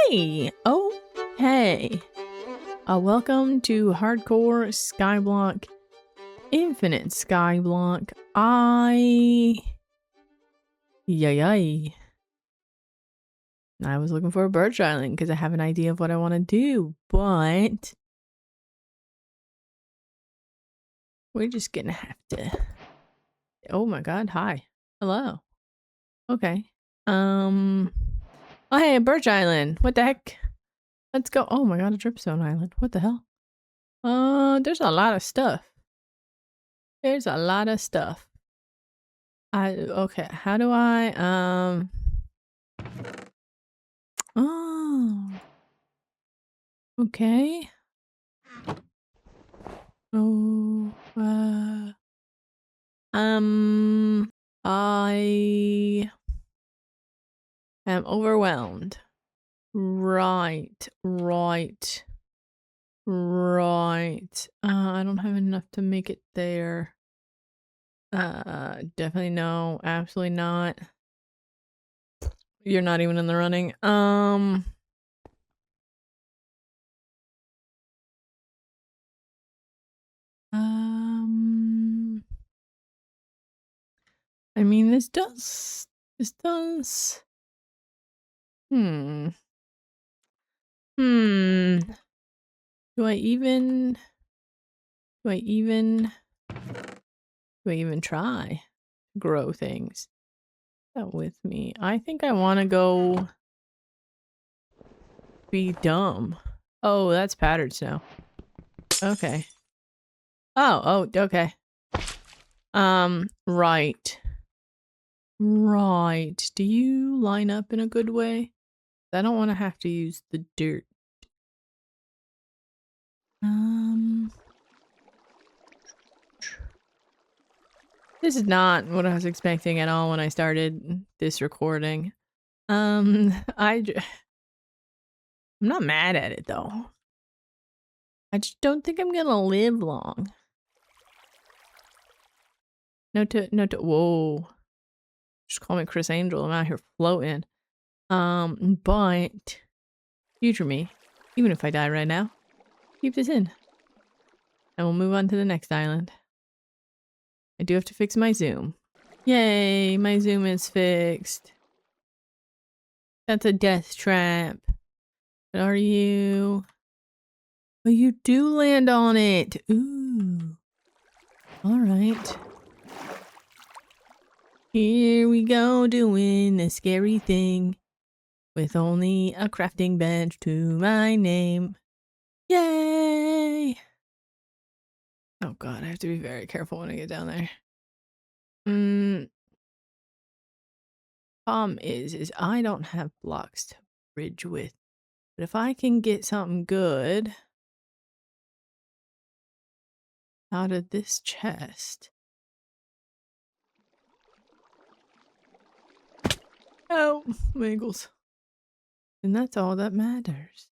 Hey! Okay. Welcome to Hardcore Skyblock, Infinite Skyblock. Yay. I was looking for a birch island because I have an idea of what I want to do, but we're just gonna have to... Oh my god, hi. Hello. Okay. Oh hey, a birch island. What the heck? Let's go. Oh my god, a dripstone island. What the hell? There's a lot of stuff. There's a lot of stuff. Okay, how do I, oh, okay. Oh, I am overwhelmed. Right. I don't have enough to make it there. Definitely no, absolutely not. You're not even in the running. I mean, this does, do I even try to grow things? That with me. I think I want to go be dumb. Oh, that's powdered snow. Okay. Oh, okay. Right. Do you line up in a good way? I don't want to have to use the dirt. This is not what I was expecting at all when I started this recording. I'm not mad at it though. I just don't think I'm gonna live long. Whoa. Just call me Chris Angel. I'm out here floating. But future me, even if I die right now, keep this in. And we'll move on to the next island. I do have to fix my zoom. Yay, my zoom is fixed. That's a death trap. But are you? Oh, you do land on it. Ooh. Alright. Here we go doing a scary thing. With only a crafting bench to my name. Yay! Oh god, I have to be very careful when I get down there. Problem is I don't have blocks to bridge with. But if I can get something good out of this chest. Oh, Wiggles. And that's all that matters.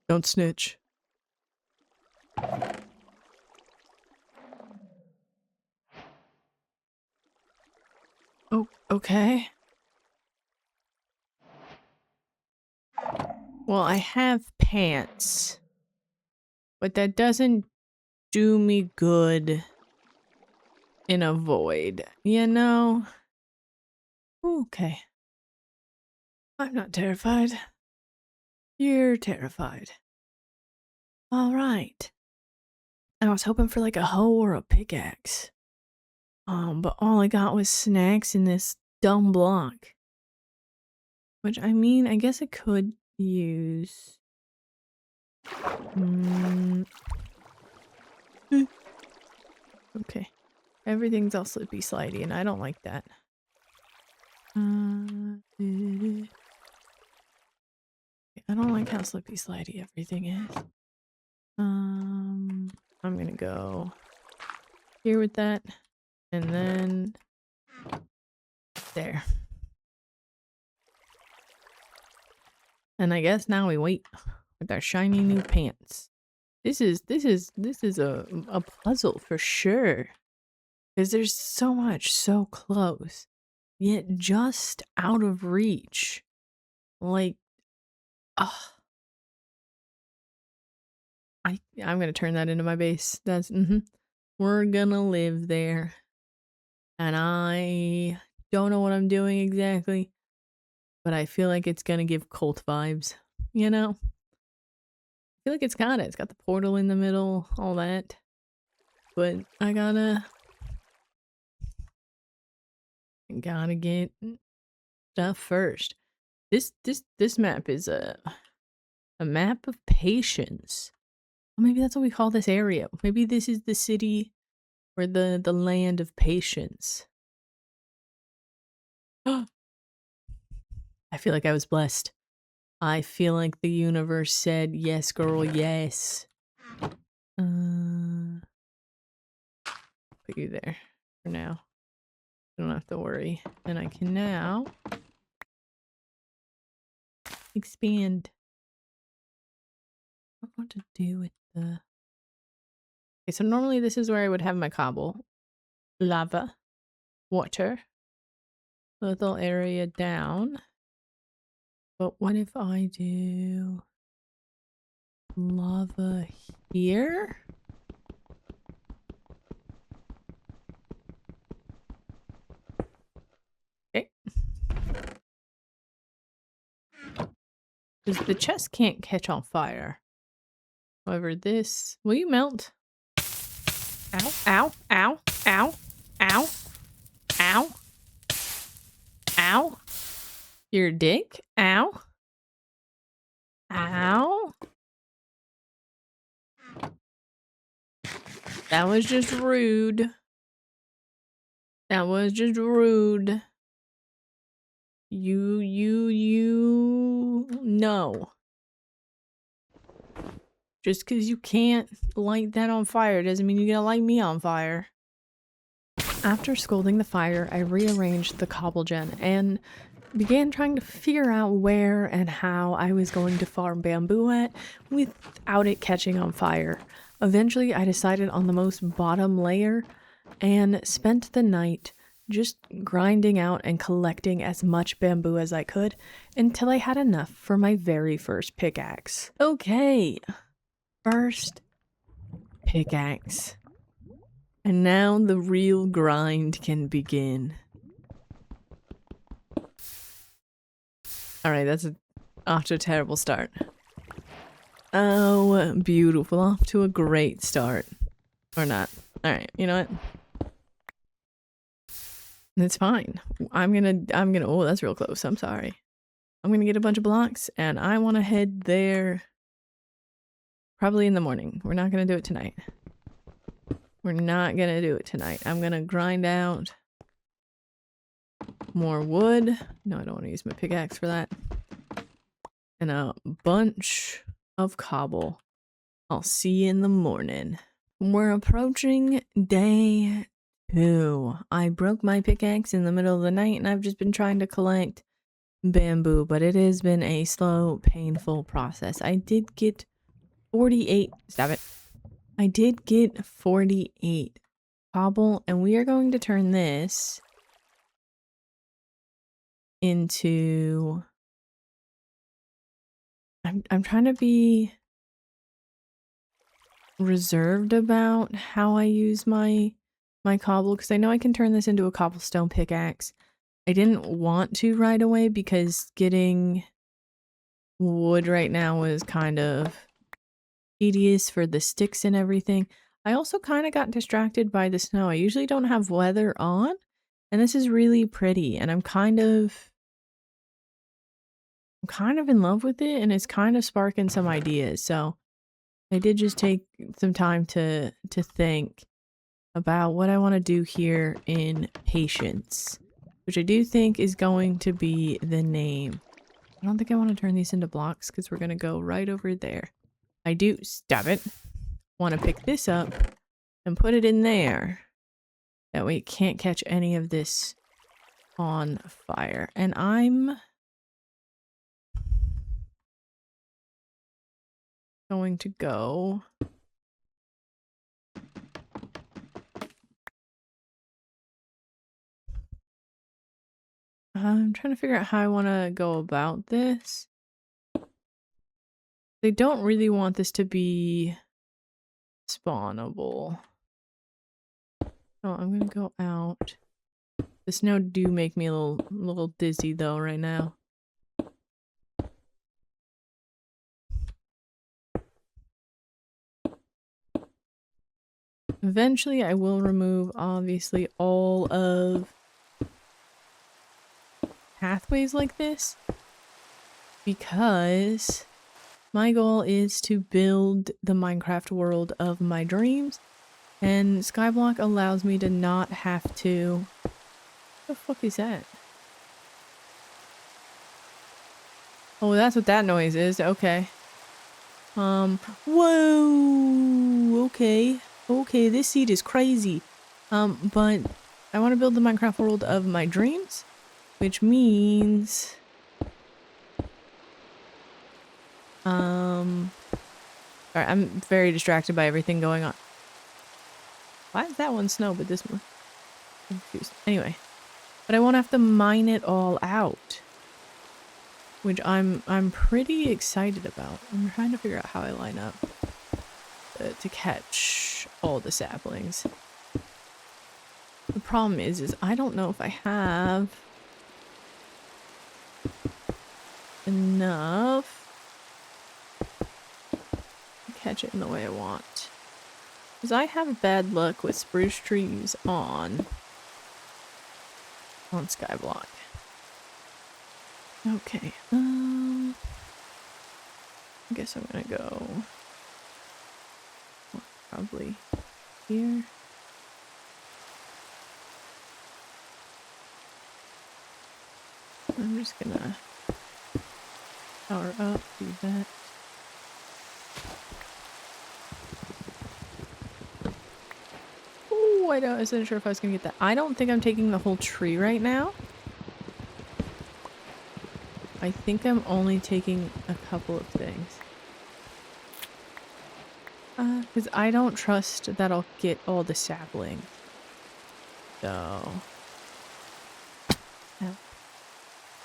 Don't snitch. Oh, okay. Well, I have pants. But that doesn't do me good in a void, you know? Okay. I'm not terrified. You're terrified. Alright. And I was hoping for like a hoe or a pickaxe. But all I got was snacks in this dumb block. Which, I mean, I guess I could use... Okay. Everything's all slippy slidey and I don't like that. I don't like how slippy slidey everything is. I'm gonna go here with that and then there. And I guess now we wait with our shiny new pants. This is a puzzle for sure. Because there's so much so close, yet just out of reach. Like, ugh. I'm gonna turn that into my base. That's We're gonna live there. And I don't know what I'm doing exactly, but I feel like it's gonna give cult vibes. You know? I feel like it's got it. It's got the portal in the middle, all that. But I gotta get stuff first. This map is a map of patience. Well, maybe that's what we call this area. Maybe this is the city or the land of patience. I feel like I was blessed. I feel like the universe said, yes, girl, yes. Put you there for now. I don't have to worry. And I can now expand. I don't know what to do with the... Okay, so normally this is where I would have my cobble. Lava. Water. Little area down. But what if I do lava here? Okay. Because the chest can't catch on fire. However, this... Will you melt? Ow, ow, ow, ow, ow, ow, ow. Your dick? Ow. Ow. That was just rude. That was just rude. No. Just because you can't light that on fire doesn't mean you're gonna light me on fire. After scolding the fire, I rearranged the cobble gen and began trying to figure out where and how I was going to farm bamboo at without it catching on fire. Eventually, I decided on the most bottom layer and spent the night just grinding out and collecting as much bamboo as I could until I had enough for my very first pickaxe. Okay, first pickaxe. And now the real grind can begin. Alright, that's off to a terrible start. Oh, beautiful. Off to a great start. Or not. Alright, you know what? It's fine. I'm gonna, oh, that's real close. I'm sorry. I'm gonna get a bunch of blocks and I want to head there probably in the morning. We're not gonna do it tonight. We're not gonna do it tonight. I'm gonna grind out more wood. No, I don't want to use my pickaxe for that. And a bunch of cobble. I'll see you in the morning. We're approaching day 2. I broke my pickaxe in the middle of the night and I've just been trying to collect bamboo, but it has been a slow, painful process. I did get 48. Stop it. I did get 48 cobble, and we are going to turn this into... I'm trying to be reserved about how I use my cobble, because I know I can turn this into a cobblestone pickaxe. I didn't want to right away because getting wood right now is kind of tedious for the sticks and everything. I also kind of got distracted by the snow. I usually don't have weather on, and this is really pretty, and I'm kind of in love with it, and it's kind of sparking some ideas. So I did just take some time to think about what I want to do here in Patience, which I do think is going to be the name. I don't think I want to turn these into blocks because we're going to go right over there. I do, stop it, want to pick this up and put it in there. That way it can't catch any of this on fire. And I'm going to go I'm trying to figure out how I want to go about this. They don't really want this to be spawnable. Oh, I'm gonna go out. The snow do make me a little dizzy though right now. Eventually I will remove obviously all of pathways like this because my goal is to build the Minecraft world of my dreams, and Skyblock allows me to not have to... What the fuck is that? Oh, that's what that noise is. Okay. Whoa! Okay. Okay, this seed is crazy. But I want to build the Minecraft world of my dreams, which means... Sorry, I'm very distracted by everything going on. Why is that one snow, but this one? I'm confused. Anyway. But I won't have to mine it all out. Which I'm pretty excited about. I'm trying to figure out how I line up to catch all the saplings. The problem is I don't know if I have enough to catch it in the way I want. Because I have bad luck with spruce trees on Skyblock. Okay, I guess I'm gonna go probably here. I'm just gonna power up, do that. Oh, I wasn't sure if I was gonna get that. I don't think I'm taking the whole tree right now. I think I'm only taking a couple of things. Because I don't trust that I'll get all the sapling. So... yeah.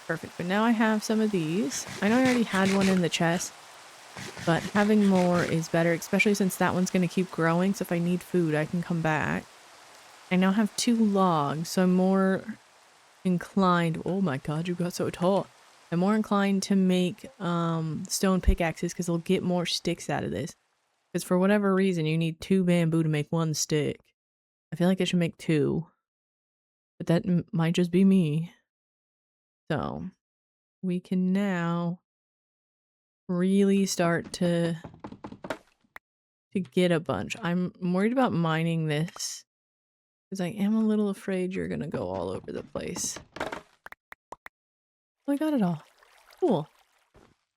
Perfect. But now I have some of these. I know I already had one in the chest, but having more is better, especially since that one's going to keep growing. So if I need food, I can come back. I now have 2 logs, so I'm more inclined... Oh my god, you got so tall. I'm more inclined to make stone pickaxes because they'll get more sticks out of this. Because for whatever reason, you need 2 bamboo to make 1 stick. I feel like I should make 2. But that might just be me. So, we can now really start to get a bunch. I'm worried about mining this. Because I am a little afraid you're going to go all over the place. Oh, I got it all. Cool.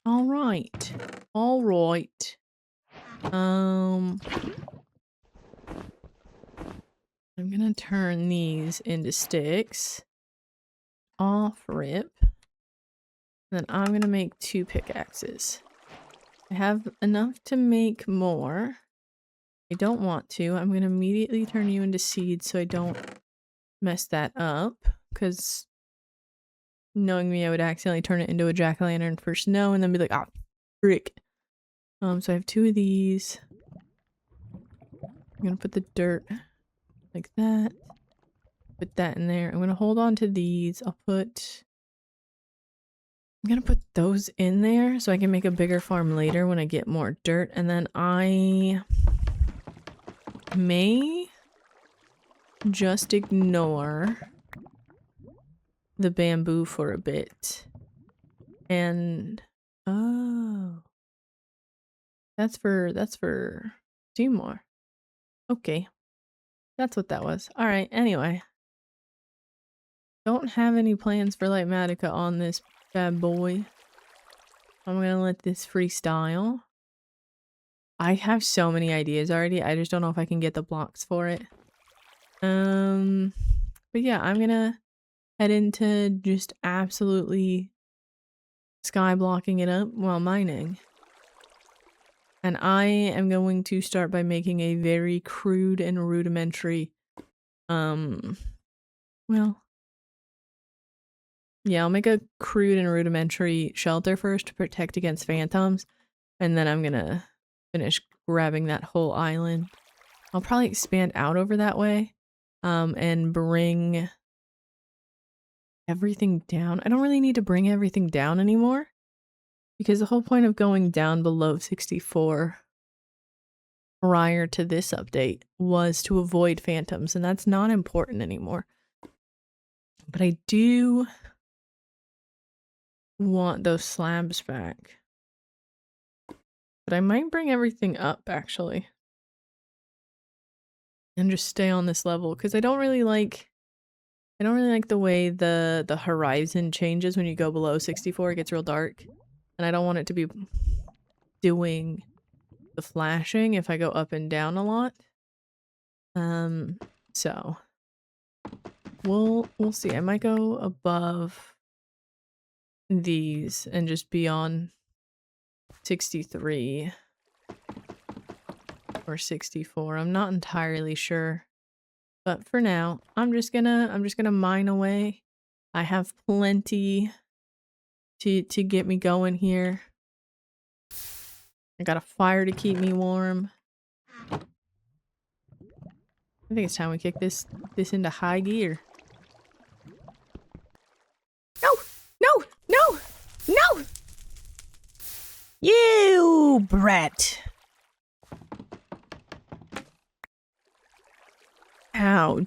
Alright. Alright. I'm gonna turn these into sticks. Off rip. Then I'm gonna make 2 pickaxes. I have enough to make more. I don't want to. I'm gonna immediately turn you into seeds so I don't mess that up. Because knowing me, I would accidentally turn it into a jack-o'-lantern for snow and then be like, ah, frick. So I have 2 of these. I'm gonna put the dirt like that. Put that in there. I'm gonna hold on to these. I'm gonna put those in there so I can make a bigger farm later when I get more dirt. And then I may just ignore the bamboo for a bit. And oh, that's for Seymour. Okay, that's what that was. All right. Anyway, don't have any plans for Lightmatica on this bad boy. I'm gonna let this freestyle. I have so many ideas already. I just don't know if I can get the blocks for it. But yeah, I'm gonna head into just absolutely skyblocking it up while mining. And I am going to start by making a very crude and rudimentary, well, Yeah, I'll make a crude and rudimentary shelter first to protect against phantoms, and then I'm gonna finish grabbing that whole island. I'll probably expand out over that way, and bring everything down. I don't really need to bring everything down anymore, because the whole point of going down below 64 prior to this update was to avoid phantoms, and that's not important anymore. But I do want those slabs back. But I might bring everything up, actually. And just stay on this level, because I don't really like the way the horizon changes when you go below 64. It gets real dark. And I don't want it to be doing the flashing if I go up and down a lot. So we'll see. I might go above these and just be on 63 or 64. I'm not entirely sure. But for now, I'm just gonna mine away. I have plenty to get me going here. I got a fire to keep me warm. I think it's time we kick this into high gear. No! No! No! No! You brat! How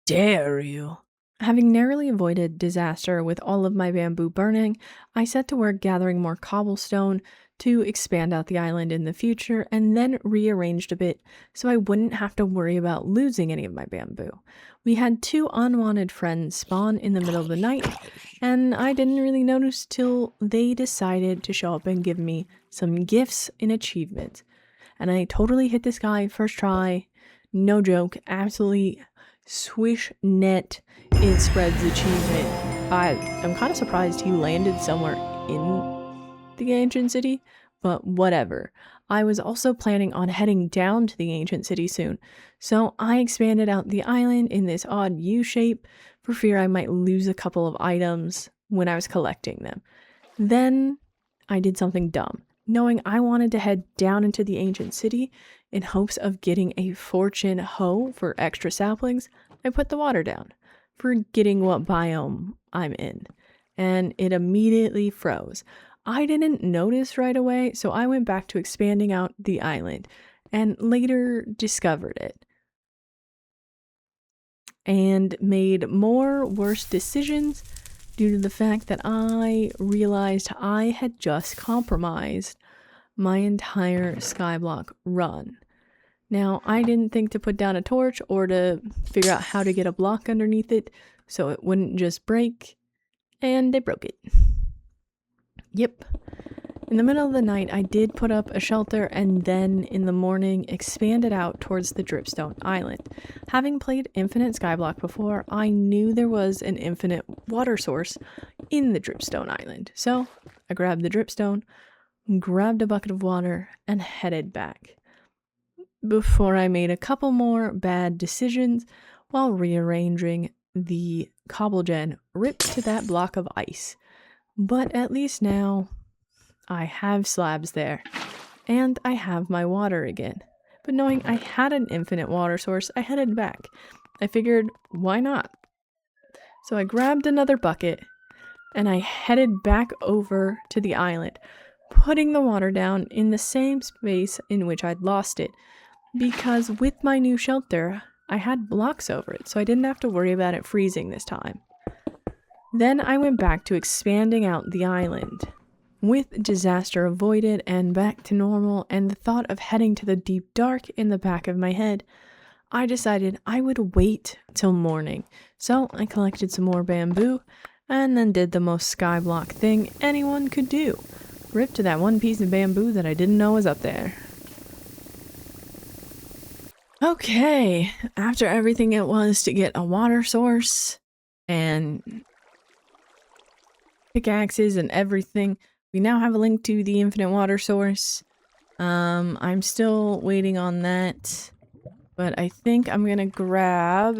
dare you? Having narrowly avoided disaster with all of my bamboo burning, I set to work gathering more cobblestone to expand out the island in the future, and then rearranged a bit so I wouldn't have to worry about losing any of my bamboo. We had 2 unwanted friends spawn in the middle of the night, and I didn't really notice till they decided to show up and give me some gifts in achievement. And I totally hit this guy first try. No joke, absolutely swish net it spreads achievement. I'm kind of surprised he landed somewhere in the ancient city, but whatever. I was also planning on heading down to the ancient city soon, so I expanded out the island in this odd U shape for fear I might lose a couple of items when I was collecting them. Then I did something dumb. Knowing I wanted to head down into the ancient city in hopes of getting a fortune hoe for extra saplings, I put the water down, forgetting what biome I'm in, and it immediately froze. I didn't notice right away, so I went back to expanding out the island, and later discovered it. And made more worse decisions due to the fact that I realized I had just compromised my entire Skyblock run. Now, I didn't think to put down a torch or to figure out how to get a block underneath it so it wouldn't just break, and they broke it. Yep. In the middle of the night, I did put up a shelter, and then in the morning expanded out towards the Dripstone Island. Having played Infinite Skyblock before, I knew there was an infinite water source in the Dripstone Island. So I grabbed the Dripstone, grabbed a bucket of water, and headed back. Before I made a couple more bad decisions while rearranging the cobblegen ripped to that block of ice. But at least now I have slabs there, and I have my water again. But knowing I had an infinite water source, I headed back. I figured, why not? So I grabbed another bucket, and I headed back over to the island, putting the water down in the same space in which I'd lost it, because with my new shelter, I had blocks over it, so I didn't have to worry about it freezing this time. Then I went back to expanding out the island. With disaster avoided and back to normal, and the thought of heading to the deep dark in the back of my head, I decided I would wait till morning. So I collected some more bamboo, and then did the most Skyblock thing anyone could do. Ripped that one piece of bamboo that I didn't know was up there. Okay, after everything it was to get a water source and pickaxes and everything, we now have a link to the infinite water source. I'm still waiting on that, but I think I'm gonna grab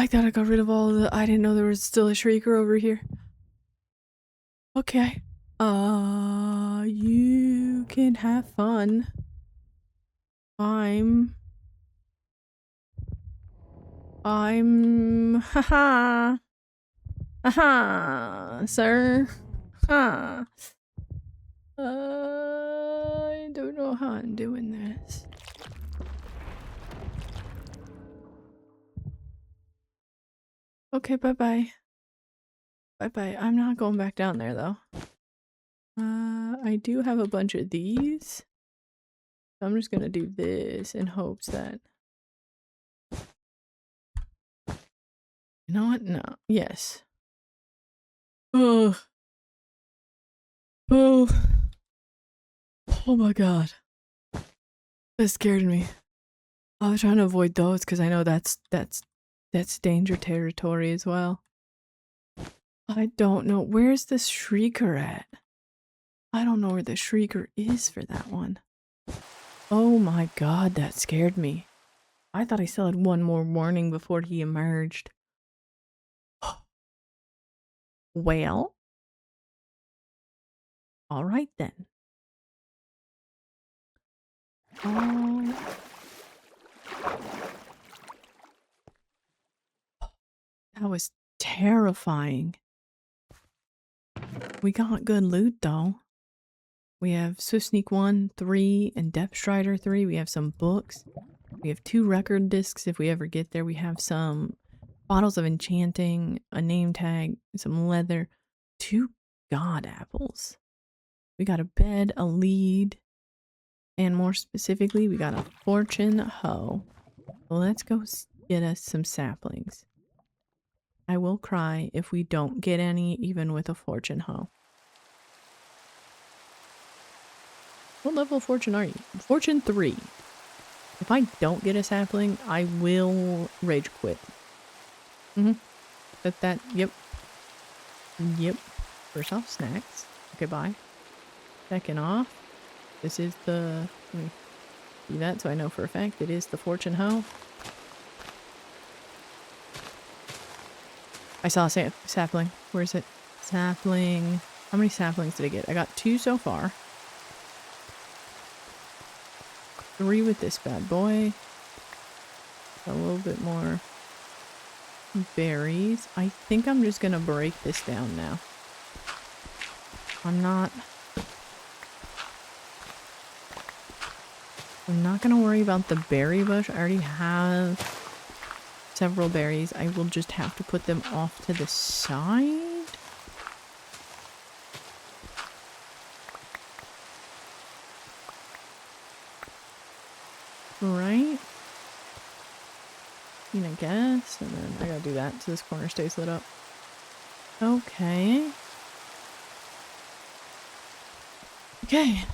I thought I got rid of all the... I didn't know there was still a shrieker over here. Okay. You can have fun. Haha. Haha, sir. Ha. I don't know how I'm doing this. Okay, bye-bye. Bye-bye. I'm not going back down there, though. I do have a bunch of these. So I'm just gonna do this in hopes that... You know what? No. Yes. Oh. Oh. Oh my god. That scared me. I was trying to avoid those because I know that's danger territory as well. I don't know. Where's the shrieker at? I don't know where the shrieker is for that one. Oh my god, that scared me. I thought I still had one more warning before he emerged. Well. Alright then. That was terrifying. We got good loot though. We have Swift Sneak 1, 3, and Depth Strider 3. We have some books. We have 2 record discs if we ever get there. We have some bottles of enchanting, a name tag, some leather, 2 god apples. We got a bed, a lead, and more specifically, we got a fortune hoe. Well, let's go get us some saplings. I will cry if we don't get any, even with a fortune hoe. What level of fortune are you? Fortune 3. If I don't get a sapling, I will rage quit. Yep. Yep. First off, snacks. Okay, bye. Second off, this is the... Let me do that so I know for a fact it is the fortune hoe. I saw a sapling. Where is it? Sapling. How many saplings did I get? I got 2 so far. 3 with this bad boy. A little bit more berries. I think I'm just gonna break this down now. I'm not gonna worry about the berry bush. I already have several berries. I will just have to put them off to the side. Right? I mean, I guess. And then I gotta do that so this corner stays lit up. Okay. Okay.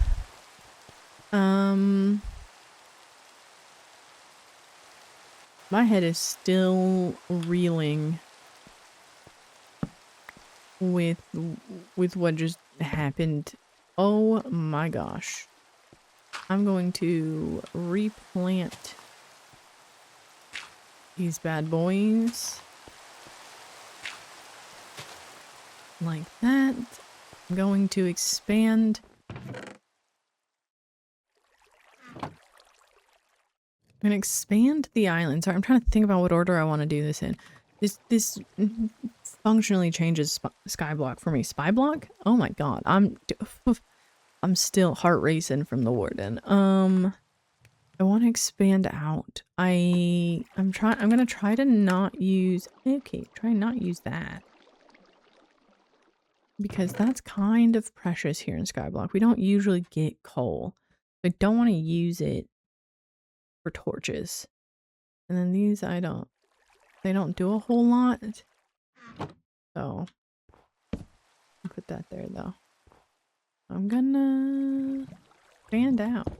My head is still reeling with what just happened. Oh my gosh. I'm going to replant these bad boys. Like that. I'm going to expand. I'm going to expand the island. Sorry, I'm trying to think about what order I want to do this in. This functionally changes Skyblock for me. Spyblock? Oh my god. I'm still heart racing from the warden. I want to expand out. I'm gonna try to not use... Okay, try not use that. Because that's kind of precious here in Skyblock. We don't usually get coal. I don't want to use it for torches. And then these they don't do a whole lot. So I'll put that there though. I'm gonna expand out.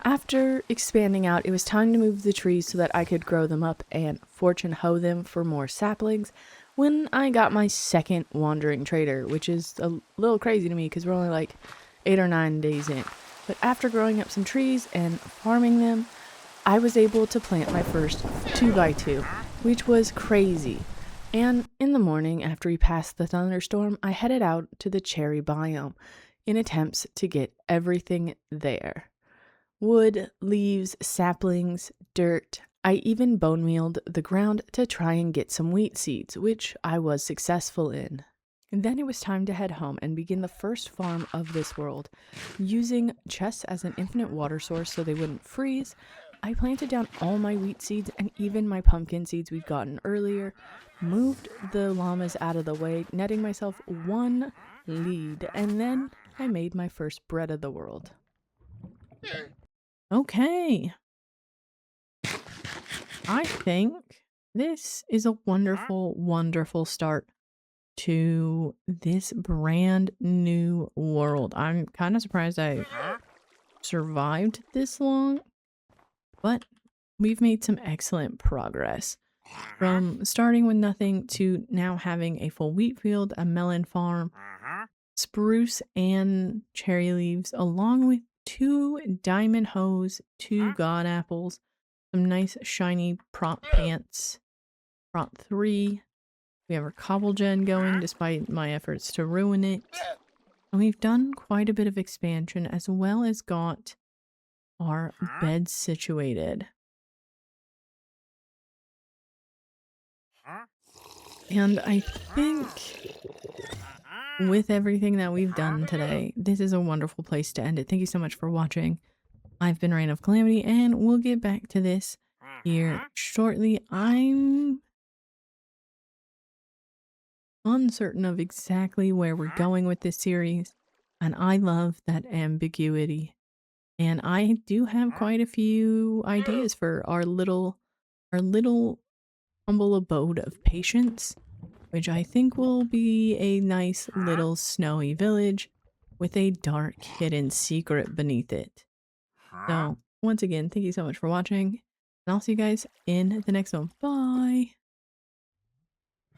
After expanding out, it was time to move the trees so that I could grow them up and fortune hoe them for more saplings when I got my second wandering trader, which is a little crazy to me because we're only like 8 or 9 days in. But after growing up some trees and farming them, I was able to plant my first 2x2, which was crazy. And in the morning, after we passed the thunderstorm, I headed out to the cherry biome in attempts to get everything there. Wood, leaves, saplings, dirt. I even bone mealed the ground to try and get some wheat seeds, which I was successful in. And then it was time to head home and begin the first farm of this world. Using chests as an infinite water source so they wouldn't freeze, I planted down all my wheat seeds and even my pumpkin seeds we'd gotten earlier, moved the llamas out of the way, netting myself one lead, and then I made my first bread of the world. Okay. I think this is a wonderful, wonderful start to this brand new world. I'm kind of surprised I survived this long, but we've made some excellent progress. From starting with nothing to now having a full wheat field, a melon farm, spruce and cherry leaves, along with 2 diamond hoes, 2 god apples, some nice shiny prop pants, prop 3. We have our cobble gen going despite my efforts to ruin it. And we've done quite a bit of expansion as well as got our beds situated. And I think with everything that we've done today, this is a wonderful place to end it. Thank you so much for watching. I've been RayneofKalamity, and we'll get back to this here shortly. I'm uncertain of exactly where we're going with this series, and I love that ambiguity. And I do have quite a few ideas for our little humble abode of patience, which I think will be a nice little snowy village with a dark hidden secret beneath it. So, once again, thank you so much for watching, and I'll see you guys in the next one. Bye!